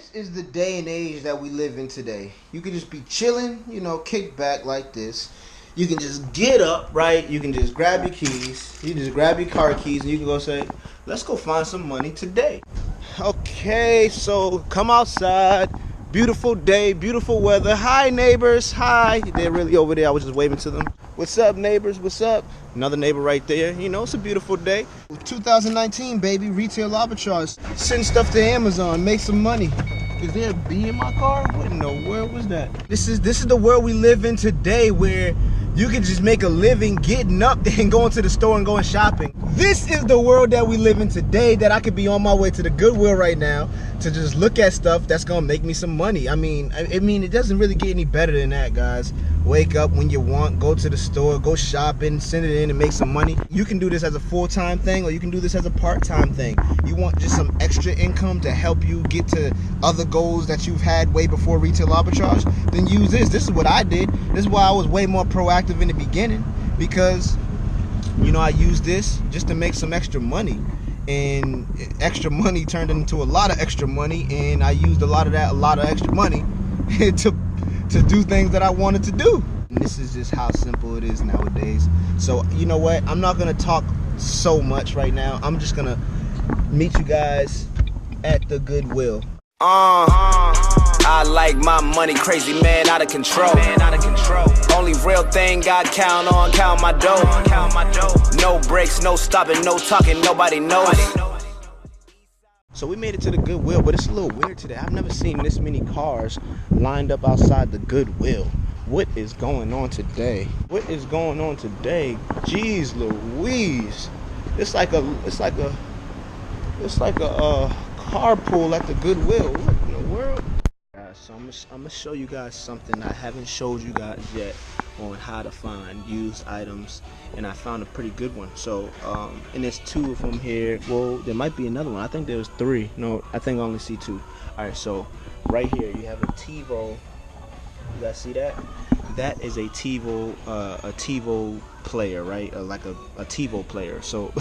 This is the day and age that we live in today. You can just be chilling, you know, kick back like this. You can just get up, right? You can just grab your keys. You can just grab your car keys and you can go say, let's go find some money today. Okay, so come outside. Beautiful day, beautiful weather. Hi, neighbors. Hi. They're really over there. I was just waving to them. What's up, neighbors? What's up? Another neighbor right there. You know, it's a beautiful day. 2019, baby. Retail arbitrage. Send stuff to Amazon. Make some money. Is there a bee in my car? What in the world was that? This is the world we live in today, where you can just make a living getting up and going to the store and going shopping. This is the world that we live in today, that I could be on my way to the Goodwill right now to just look at stuff that's gonna make me some money. I mean, it doesn't really get any better than that, guys. Wake up when you want, go to the store, go shopping, send it in and make some money. You can do this as a full-time thing, or you can do this as a part-time thing. You want just some extra income to help you get to other goals that you've had way before retail arbitrage, then use this. This is what I did. This is why I was way more proactive in the beginning, because you know, I used this just to make some extra money, and extra money turned into a lot of extra money, and I used a lot of extra money to do things that I wanted to do. And this is just how simple it is nowadays. So you know what, I'm not gonna talk so much right now. I'm just gonna meet you guys at the Goodwill. I like my money crazy, man, out of control. Only real thing I count on, count my dough. No breaks, no stopping, no talking, nobody knows. So we made it to the Goodwill, but it's a little weird today. I've never seen this many cars lined up outside the Goodwill. What is going on today? What is going on today? Jeez Louise. It's like a carpool at the Goodwill. What in the world? Guys, so I'm gonna show you guys something I haven't showed you guys yet on how to find used items, and I found a pretty good one. So and there's two of them here. Well, there might be another one. I think there was three. No, I think I only see two. All right, so right here you have a TiVo. You guys see that? That is a TiVo player, right? Like a TiVo player. So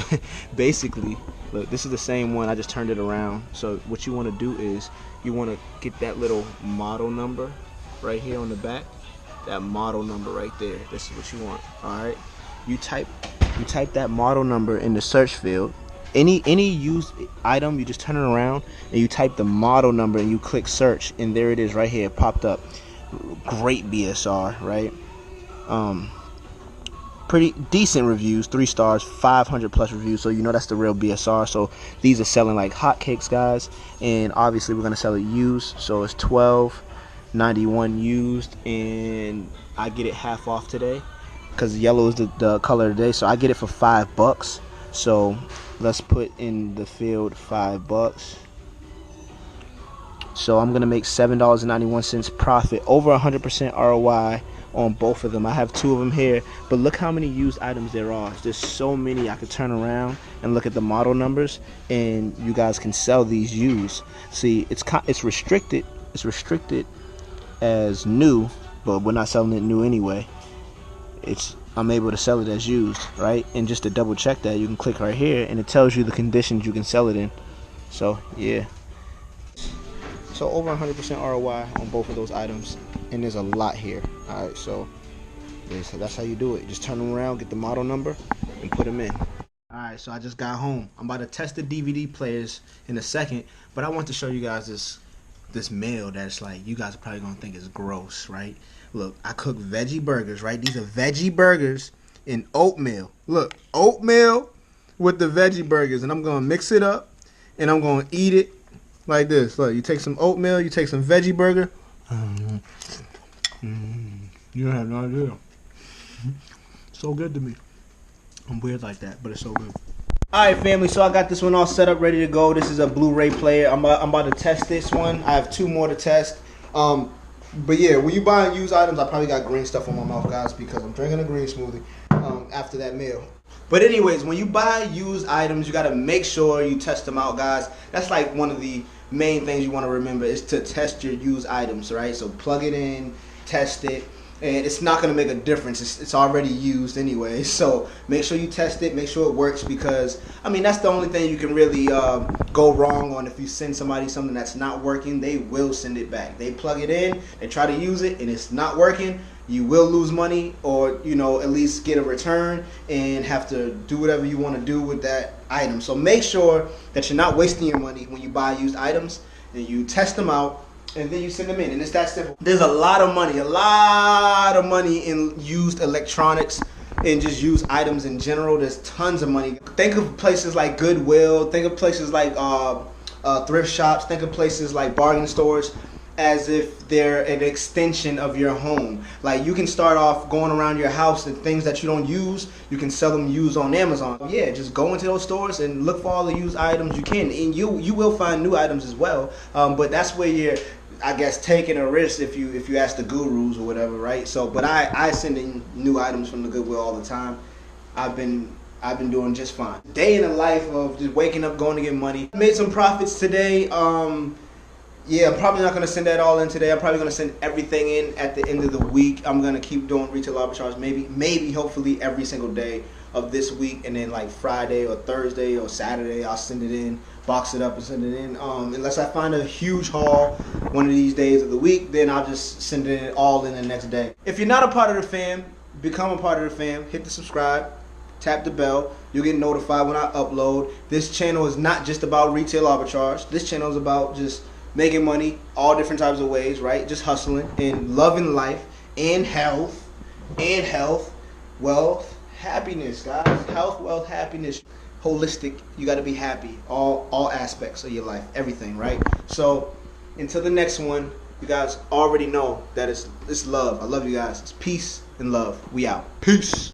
basically, look, this is the same one. I just turned it around. So what you want to do is you want to get that little model number right here on the back. That model number right there. This is what you want. All right. You type that model number in the search field. Any used item, you just turn it around and you type the model number and you click search, and there it is right here. It popped up. Great BSR, right? Pretty decent reviews, 3 stars, 500 plus reviews, so you know that's the real BSR. So these are selling like hotcakes, guys, and obviously we're gonna sell it used, so it's $12.91 used, and I get it half off today because yellow is the color today, so I get it for $5. So let's put in the field $5. So I'm gonna make $7.91 profit, over 100% ROI on both of them. I have 2 of them here, but look how many used items there are. There's so many. I could turn around and look at the model numbers, and you guys can sell these used. See, it's restricted. It's restricted as new, but we're not selling it new anyway. I'm able to sell it as used, right? And just to double check that, you can click right here, and it tells you the conditions you can sell it in. So yeah. So over 100% ROI on both of those items, and there's a lot here. All right, so that's how you do it. Just turn them around, get the model number, and put them in. All right, so I just got home. I'm about to test the DVD players in a second, but I want to show you guys this meal that's like, you guys are probably gonna think it's gross, right? Look, I cook veggie burgers, right? These are veggie burgers in oatmeal. Look, oatmeal with the veggie burgers, and I'm gonna mix it up, and I'm gonna eat it like this. Look, you take some oatmeal, you take some veggie burger. You have no idea. So good to me. I'm weird like that, but it's so good. Alright, family, so I got this one all set up, ready to go. This is a Blu-ray player. I'm about to test this one. I have 2 more to test. But yeah, when you buy used items, I probably got green stuff on my mouth, guys, because I'm drinking a green smoothie after that meal. But anyways, when you buy used items, you got to make sure you test them out, guys. That's like one of the main things you want to remember, is to test your used items, right? So plug it in, test it, and it's not going to make a difference. It's already used anyway. So make sure you test it, make sure it works, because I mean that's the only thing you can really go wrong on. If you send somebody something that's not working, they will send it back. They plug it in, they try to use it, and it's not working. You will lose money, or at least get a return and have to do whatever you want to do with that item. So make sure that you're not wasting your money when you buy used items, and you test them out, and then you send them in. And it's that simple. There's a lot of money in used electronics and just used items in general. There's tons of money. Think of places like Goodwill, think of places like thrift shops, think of places like bargain stores as if they're an extension of your home. Like, you can start off going around your house and things that you don't use, you can sell them used on Amazon. Yeah, just go into those stores and look for all the used items you can, and you will find new items as well. But that's where you're, I guess, taking a risk if you ask the gurus or whatever, right? So, but I send in new items from the Goodwill all the time. I've been doing just fine. Day in the life of just waking up, going to get money. Made some profits today. Yeah, I'm probably not going to send that all in today. I'm probably going to send everything in at the end of the week. I'm going to keep doing retail arbitrage maybe hopefully every single day of this week, and then like Friday or Thursday or Saturday I'll send it in, box it up and send it in. Unless I find a huge haul one of these days of the week, then I'll just send it all in the next day. If you're not a part of the fam, become a part of the fam. Hit the subscribe, tap the bell. You'll get notified when I upload. This channel is not just about retail arbitrage. This channel is about just making money all different types of ways, right? Just hustling and loving life and health, wealth, happiness, guys. Health, wealth, happiness, holistic. You got to be happy, all aspects of your life, everything, right? So until the next one, you guys already know that it's love. I love you guys. It's peace and love. We out. Peace.